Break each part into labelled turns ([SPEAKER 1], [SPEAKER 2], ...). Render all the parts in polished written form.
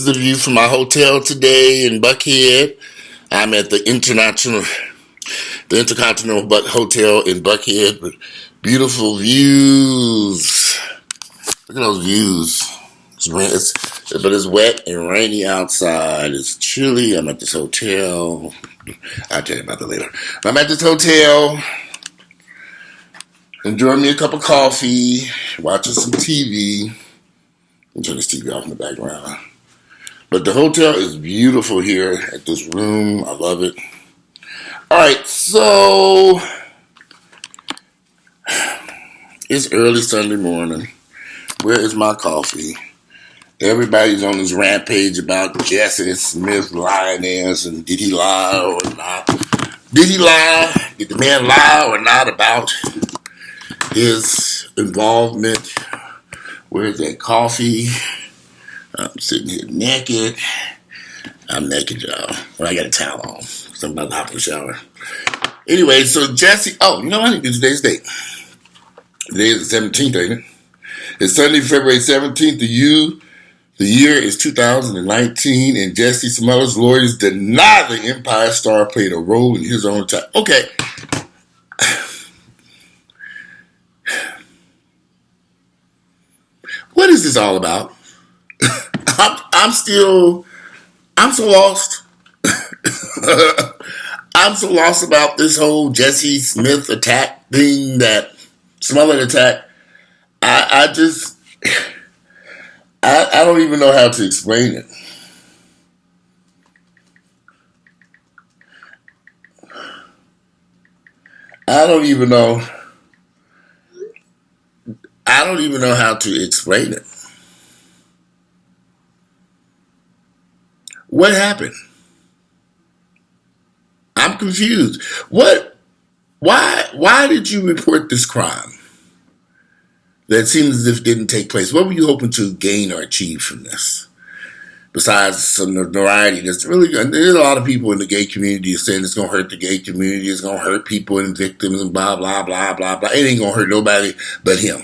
[SPEAKER 1] is the view from my hotel today in Buckhead. I'm at the Intercontinental Hotel in Buckhead with beautiful views. Look at those views. But it's wet and rainy outside. It's chilly. I'm at this hotel. I'll tell you about that later. I'm at this hotel, enjoying me a cup of coffee, watching some TV. Turn this TV off in the background. But the hotel is beautiful here at this room. I love it. All right, so it's early Sunday morning. Where is my coffee? Everybody's on this rampage about Jussie Smith lioness and did he lie or not? Did he lie? Did the man lie or not about his involvement? Where's that coffee? I'm sitting here naked. I'm naked, y'all. Well, I got a towel on because I'm about to hop in the shower. Anyway, so Jussie, you know, I need to do today's date. Today is the 17th, ain't it? It's Sunday, February 17th. The year is 2019, and Jussie Smollett's lawyers deny the Empire star played a role in his own time. Okay. What is this all about? I'm so lost. I'm so lost about this whole Jussie Smith attack thing, that Smollett attack. I don't even know how to explain it. I don't even know how to explain it. What happened? I'm confused. Why did you report this crime that seems as if it didn't take place? What were you hoping to gain or achieve from this? Besides some notoriety, there's a lot of people in the gay community saying it's going to hurt the gay community, it's going to hurt people and victims and blah, blah, blah, blah, blah. It ain't going to hurt nobody but him.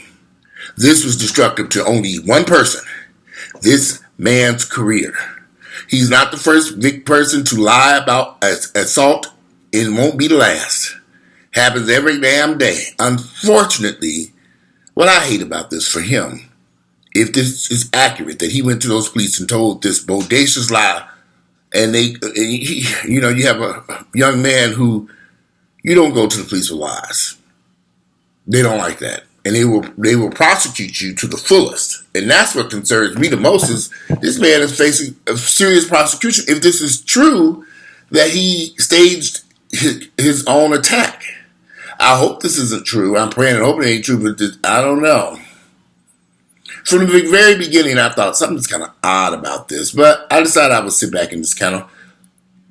[SPEAKER 1] This was destructive to only one person, this man's career. He's not the first person to lie about assault, and won't be the last. Happens every damn day. Unfortunately, what I hate about this for him, if this is accurate, that he went to those police and told this bodacious lie, and you have a young man who, you don't go to the police with lies. They don't like that. And they will prosecute you to the fullest. And that's what concerns me the most, is this man is facing a serious prosecution if this is true, that he staged his own attack. I hope this isn't true. I'm praying and hoping it ain't true, but I don't know. From the very beginning, I thought something's kind of odd about this, but I decided I would sit back and just kind of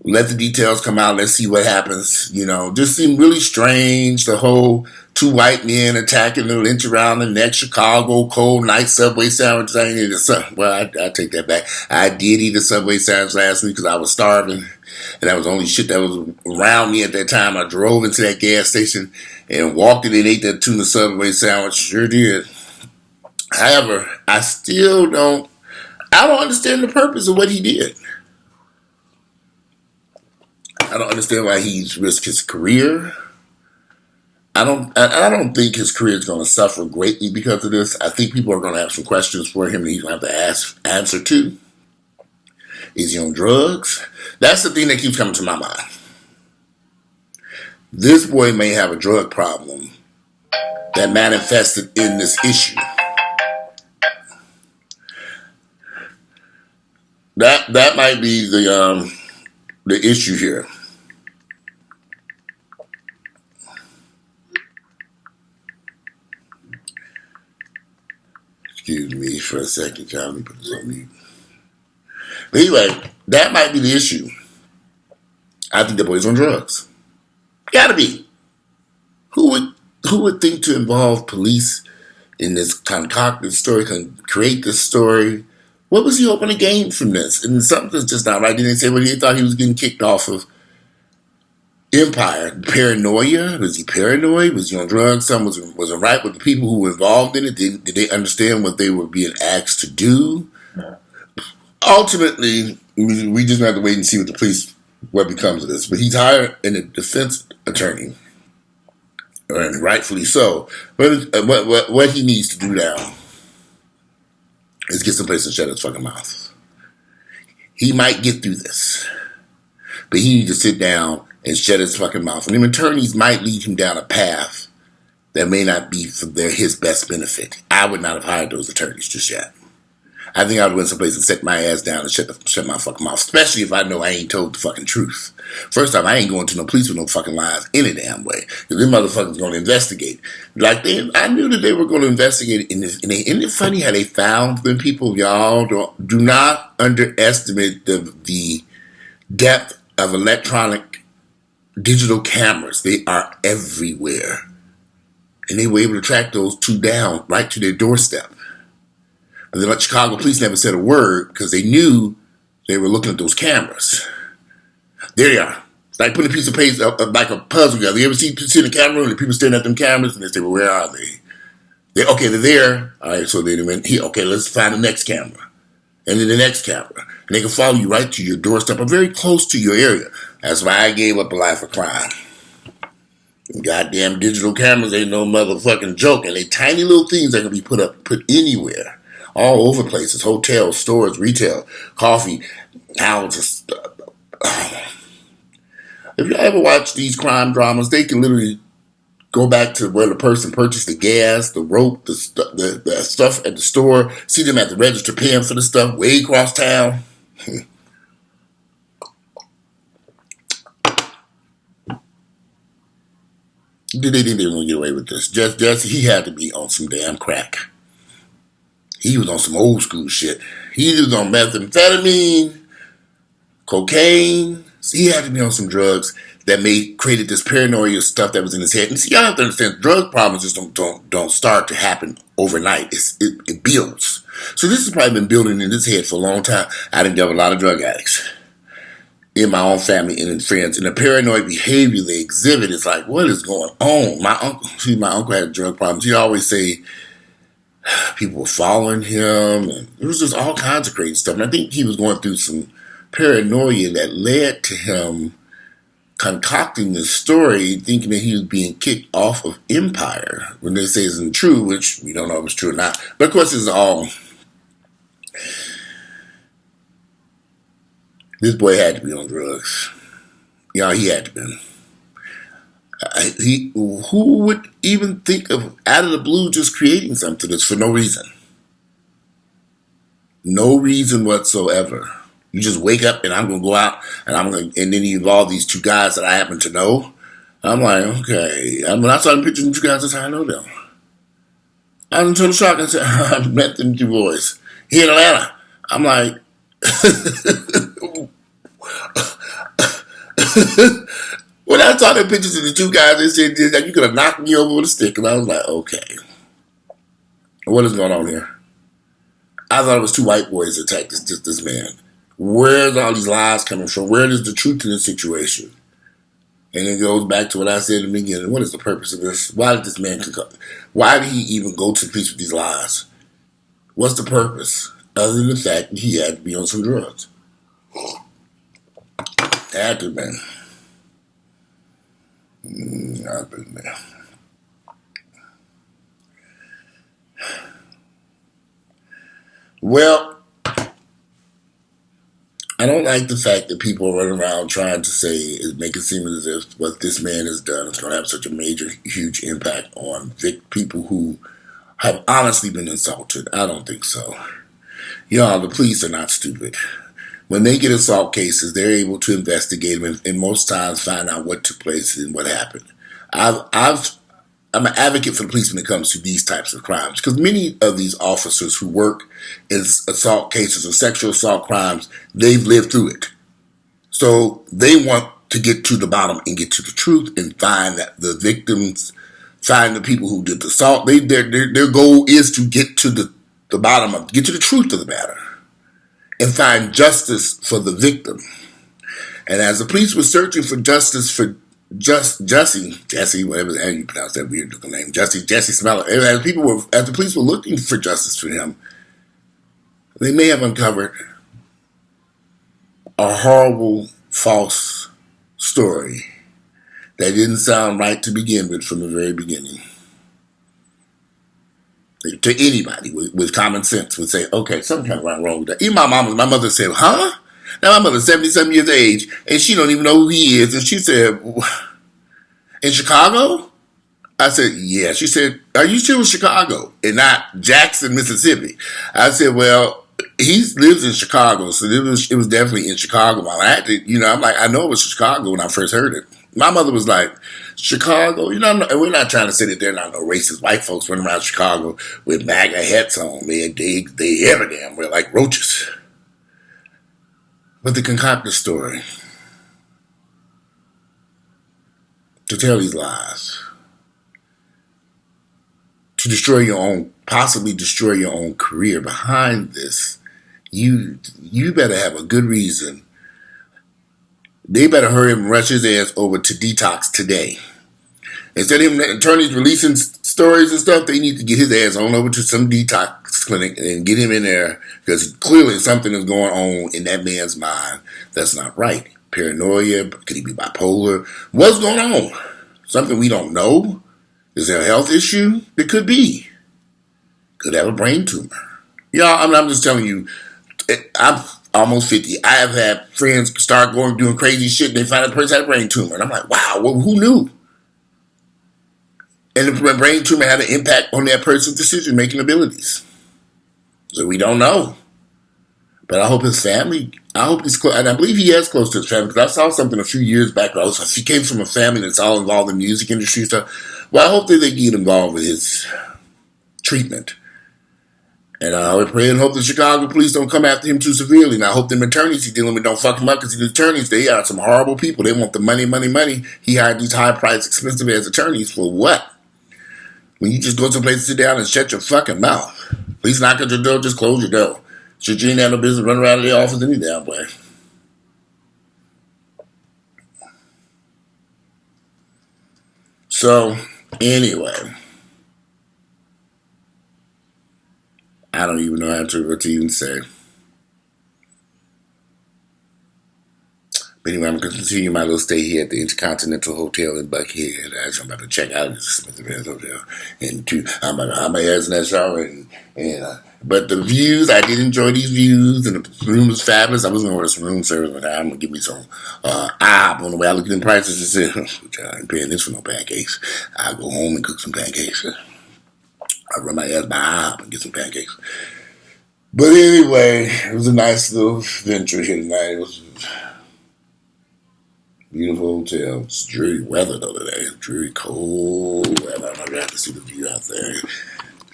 [SPEAKER 1] let the details come out. Let's see what happens. Just seemed really strange. The whole two white men attacking the lynch around the neck, Chicago, cold night Subway sandwich. I take that back. I did eat a Subway sandwich last week because I was starving, and that was the only shit that was around me at that time. I drove into that gas station and walked in and ate that tuna Subway sandwich. Sure did. However, I don't understand the purpose of what he did. I don't understand why he's risked his career. I don't think his career is going to suffer greatly because of this. I think people are going to have some questions for him that he's going to have to answer to. Is he on drugs? That's the thing that keeps coming to my mind. This boy may have a drug problem that manifested in this issue. That might be the issue here. Excuse me for a second, y'all. Let me put this on mute. But anyway, that might be the issue. I think the boy's on drugs. Gotta be. Who would think to involve police in this concocted story, create this story? What was he hoping to gain from this? And something's just not right. Didn't say he thought he was getting kicked off of Empire. Paranoia? Was he paranoid? Was he on drugs? Something was it right with the people who were involved in it? Did they understand what they were being asked to do? ultimately, we just have to wait and see what becomes of this. But he's hired a defense attorney, and rightfully so. But what he needs to do now is get someplace to shut his fucking mouth. He might get through this, but he needs to sit down and shut his fucking mouth. And the attorneys might lead him down a path that may not be for his best benefit. I would not have hired those attorneys just yet. I think I would went someplace and set my ass down and shut my fucking mouth, especially if I know I ain't told the fucking truth. First off, I ain't going to no police with no fucking lies any damn way. Because them motherfuckers going to investigate. I knew that they were going to investigate in this. And isn't it funny how they found them people? Y'all do not underestimate the depth of electronic digital cameras. They are everywhere. And they were able to track those two down right to their doorstep. But the Chicago police never said a word because they knew they were looking at those cameras. There they are. It's like putting a piece of paper up like a puzzle together. You ever see the camera and the people staring at them cameras and they say, well, where are they? They're there. All right, so they went here. Okay, let's find the next camera. And then the next camera. And they can follow you right to your doorstep or very close to your area. That's why I gave up a life of crime. Goddamn digital cameras ain't no motherfucking joke. And they tiny little things that can be put anywhere. All over places, hotels, stores, retail, coffee, houses. If you ever watch these crime dramas, they can literally go back to where the person purchased the gas, the rope, the stuff at the store, see them at the register paying for the stuff way across town. They didn't even get away with this. Jussie, he had to be on some damn crack. He was on some old school shit. He was on methamphetamine, cocaine. So he had to be on some drugs that created this paranoia stuff that was in his head. And see, y'all have to understand, drug problems just don't start to happen overnight. It builds. So this has probably been building in his head for a long time. I done dealt with a lot of drug addicts in my own family and in friends. And the paranoid behavior they exhibit is like, what is going on? My uncle had drug problems. He always say, people were following him, and there was just all kinds of crazy stuff. And I think he was going through some paranoia that led to him concocting this story, thinking that he was being kicked off of Empire when they say it's true, which we don't know if it's true or not. But of course, it's all. This boy had to be on drugs. He had to be. Who would even think of out of the blue just creating something that's for no reason? No reason whatsoever. You just wake up and I'm gonna go out and then you involve these two guys that I happen to know. I'm like, okay. When I saw them pictures of two guys, that's how I know them. I was in total shock. I said, I've met them two boys here in Atlanta. I'm like, when I saw the pictures of the two guys, they said that you could have knocked me over with a stick. And I was like, okay. What is going on here? I thought it was two white boys attacked this man. Where's all these lies coming from? Where is the truth in this situation? And it goes back to what I said in the beginning. What is the purpose of this? Why did this man why did he even go to the police with these lies? What's the purpose? Other than the fact that he had to be on some drugs. Had to have been. I've been there. Well, I don't like the fact that people are running around trying to make it seem as if what this man has done is going to have such a major, huge impact on people who have honestly been insulted. I don't think so. The police are not stupid. When they get assault cases, they're able to investigate them and most times find out what took place and what happened. I'm an advocate for the police when it comes to these types of crimes because many of these officers who work in assault cases or sexual assault crimes, they've lived through it. So they want to get to the bottom and get to the truth and find that the victims, find the people who did the assault. Their goal is to get to the bottom get to the truth of the matter and find justice for the victim. And as the police were searching for justice for Jussie, whatever the hell you pronounce that weird looking name, Jussie Smollett. As the police were looking for justice for him, they may have uncovered a horrible, false story that didn't sound right to begin with from the very beginning. To anybody with common sense would say, okay, something kind of wrong with that. Even my mother said, huh? Now my mother's 70-something years of age, and she don't even know who he is. And she said, in Chicago? I said, yeah. She said, are you still in Chicago and not Jackson, Mississippi? I said, well, he lives in Chicago, so it was definitely in Chicago. I'm like, I know it was Chicago when I first heard it. My mother was like, Chicago? We're not trying to say that they're not no racist white folks running around Chicago with MAGA hats on. Man, they ever damn well like roaches. But to concoct the story, to tell these lies, to possibly destroy your own career behind this, you better have a good reason. They better hurry up and rush his ass over to detox today. Instead of attorneys releasing stories and stuff, they need to get his ass on over to some detox clinic and get him in there, because clearly something is going on in that man's mind that's not right. Paranoia, could he be bipolar? What's going on? Something we don't know? Is there a health issue? It could be. Could have a brain tumor. Y'all, I'm just telling you, I'm almost 50. I have had friends start doing crazy shit, and they find out the person had a brain tumor. And I'm like, wow, well, who knew? And the brain tumor had an impact on that person's decision-making abilities. So we don't know. But I hope his family, he's close, and I believe he is close to his family, because I saw something a few years back. He came from a family that's all involved in the music industry stuff. Well, I hope that they get involved with his treatment. And I would pray and hope the Chicago police don't come after him too severely. And I hope them attorneys he's dealing with don't fuck him up, because these attorneys, they are some horrible people. They want the money, money, money. He hired these high-priced, expensive-ass attorneys for what? When you just go someplace, sit down and shut your fucking mouth. Please knock at your door, just close your door. Shit, you ain't have no business running around the office any damn way. So, anyway, I don't even know what to even say. But anyway, I'm going to continue my little stay here at the Intercontinental Hotel in Buckhead. I'm about to check out this expensive hotel. I'm about to hide my ass in that shower. But the views, I did enjoy these views, and the room was fabulous. I was going to order some room service, but I'm going to give me some on the way I looked at the prices and said, I ain't paying this for no pancakes. I'll go home and cook some pancakes. I'll run my ass by and get some pancakes. But anyway, it was a nice little venture here tonight. It was beautiful hotel. It's dreary weather though today. Dreary cold weather. I'm gonna have to see the view out there.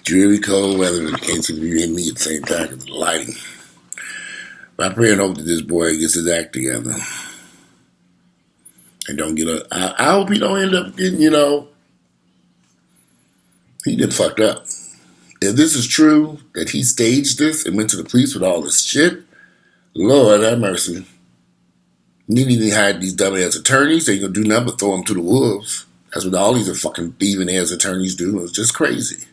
[SPEAKER 1] Dreary cold weather. You can't see the view and me at the same time because of the lighting. But I pray and hope that this boy gets his act together and don't get I hope he don't end up getting, he did fucked up. If this is true that he staged this and went to the police with all this shit, Lord have mercy. You need to hire these dumbass attorneys. They ain't gonna do nothing but throw them to the wolves. That's what all these fucking thieving ass attorneys do. It's just crazy.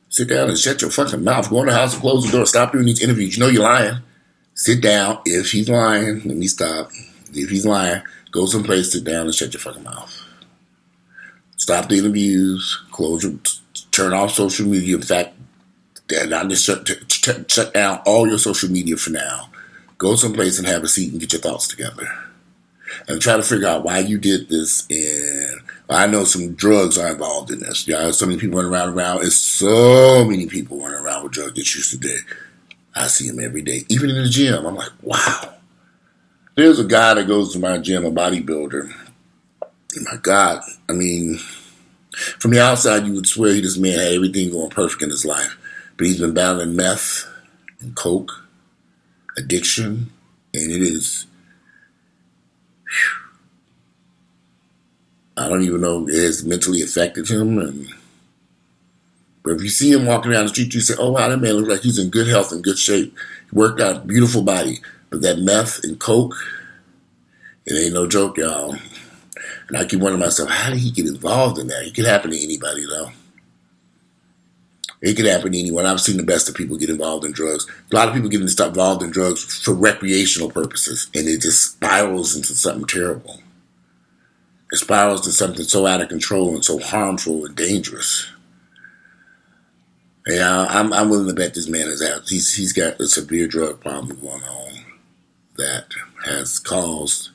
[SPEAKER 1] Sit down and shut your fucking mouth. Go in the house and close the door. Stop doing these interviews. You know you're lying. Sit down. If he's lying, let me stop. If he's lying, go someplace, sit down and shut your fucking mouth. Stop the interviews. Turn off social media. In fact, not just shut down all your social media for now. Go someplace and have a seat and get your thoughts together. And try to figure out why you did this. And I know some drugs are involved in this. So many people running around. It's so many people running around with drug issues today. I see them every day. Even in the gym. I'm like, wow. There's a guy that goes to my gym, a bodybuilder. And my God, I mean, from the outside, you would swear this man had everything going perfect in his life. But he's been battling meth and coke, addiction, and it is, I don't even know, it has mentally affected him. But if you see him walking around the street, you say, oh wow, that man looks like he's in good health and good shape. He worked out, beautiful body. But that meth and coke, it ain't no joke, y'all. And I keep wondering myself, how did he get involved in that? It could happen to anybody, though. It could happen to anyone. I've seen the best of people get involved in drugs. A lot of people get involved in drugs for recreational purposes, and it just spirals into something terrible. It spirals to something so out of control and so harmful and dangerous. Yeah, I'm willing to bet this man is out. He's got a severe drug problem going on that has caused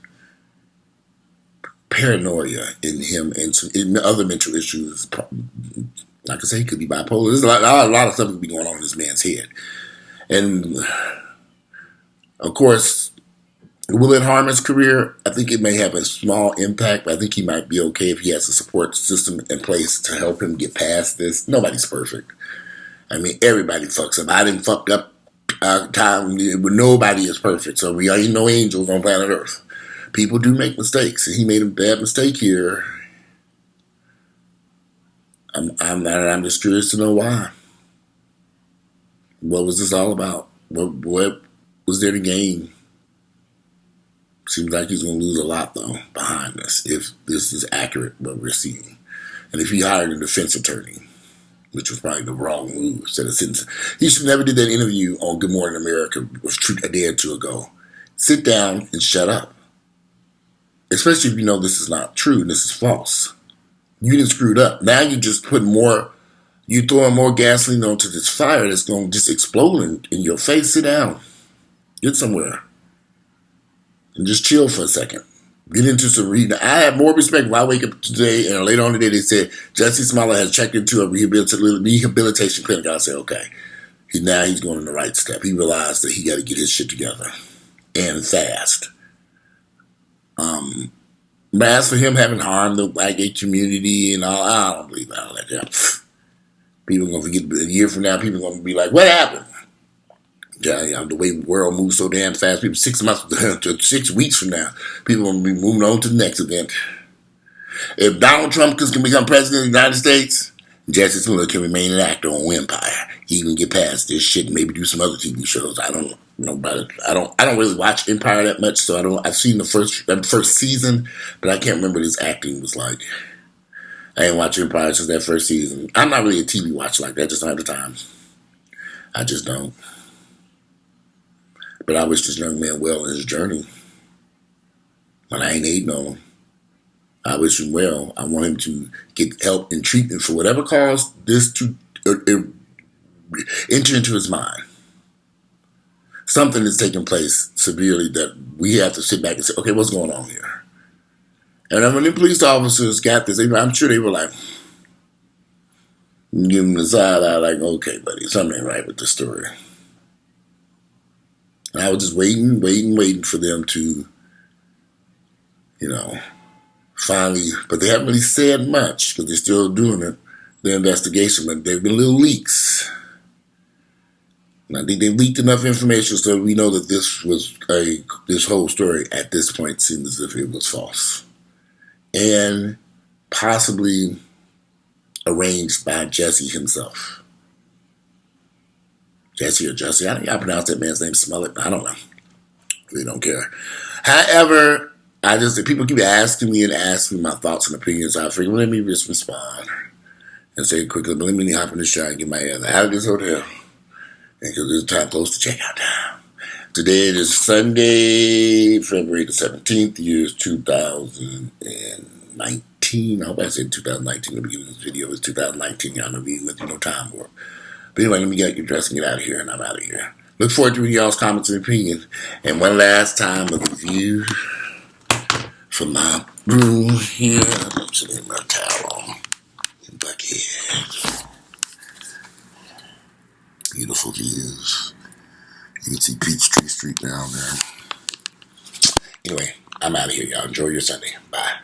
[SPEAKER 1] paranoia in him and in other mental issues. Like I say, he could be bipolar. There's a lot of stuff that could be going on in this man's head. And, of course, will it harm his career? I think it may have a small impact, but I think he might be okay if he has a support system in place to help him get past this. Nobody's perfect. I mean, everybody fucks up. I didn't fuck up time, but nobody is perfect. So we ain't no angels on planet Earth. People do make mistakes, and he made a bad mistake here. I'm just curious to know why. What was this all about? What was there to gain? Seems like he's going to lose a lot, though, behind this, if this is accurate, what we're seeing. And if he hired a defense attorney, which was probably the wrong move. He should never did that interview on Good Morning America a day or two ago. Sit down and shut up. Especially if you know this is not true and this is false. You done screwed up. Now you just put you throwing more gasoline onto this fire that's going to just explode in your face. Sit down. Get somewhere. And just chill for a second. Get into some reading. I have more respect when I wake up today and later on today they said Jussie Smollett has checked into a rehabilitation clinic. I say, okay. Now he's going in the right step. He realized that he got to get his shit together. And fast. But as for him having harmed the black gay community and all, I don't believe all that. Yeah. People are going to forget a year from now. People are going to be like, what happened? Yeah, the way the world moves so damn fast. People 6 months to 6 weeks from now, people are going to be moving on to the next event. If Donald Trump can become president of the United States, Jussie Smollett can remain an actor on Empire. He can get past this shit and maybe do some other TV shows. I don't know about it. I don't really watch Empire that much, so I've seen the first season, but I can't remember what his acting was like. I ain't watched Empire since that first season. I'm not really a TV watcher like that. I just don't have the time. I just don't. But I wish this young man well in his journey. But I ain't hating on him. I wish him well. I want him to get help and treatment for whatever caused this to enter into his mind. Something is taking place severely that we have to sit back and say, okay, what's going on here? And when the police officers got this, I'm sure they were like, give them the side eye, like, okay, buddy, something ain't right with the story. And I was just waiting for them to, finally, but they haven't really said much because they're still doing it, the investigation, but there have been little leaks. And I think they've leaked enough information so we know that this whole story at this point seems as if it was false. And possibly arranged by Jussie himself. Jussie or Jussie, I don't know how to pronounce that man's name, Smollett. I don't know. Really don't care. However, people keep asking me my thoughts and opinions. I figured, let me just respond and say quickly, but let me hop in the shower and get my ass out of this hotel. Because it's time close to checkout time. Today it is Sunday, February the 17th, the year is 2019. I hope I said 2019 at the beginning of this video. It's 2019. Y'all know me with no time warp. But anyway, let me get dressed and get out of here, and I'm out of here. Look forward to reading y'all's comments and opinions. And one last time, a review from my room here. I'm sitting in my towel in Buckhead. Beautiful views. You can see Peachtree Street down there. Anyway, I'm out of here, y'all. Enjoy your Sunday. Bye.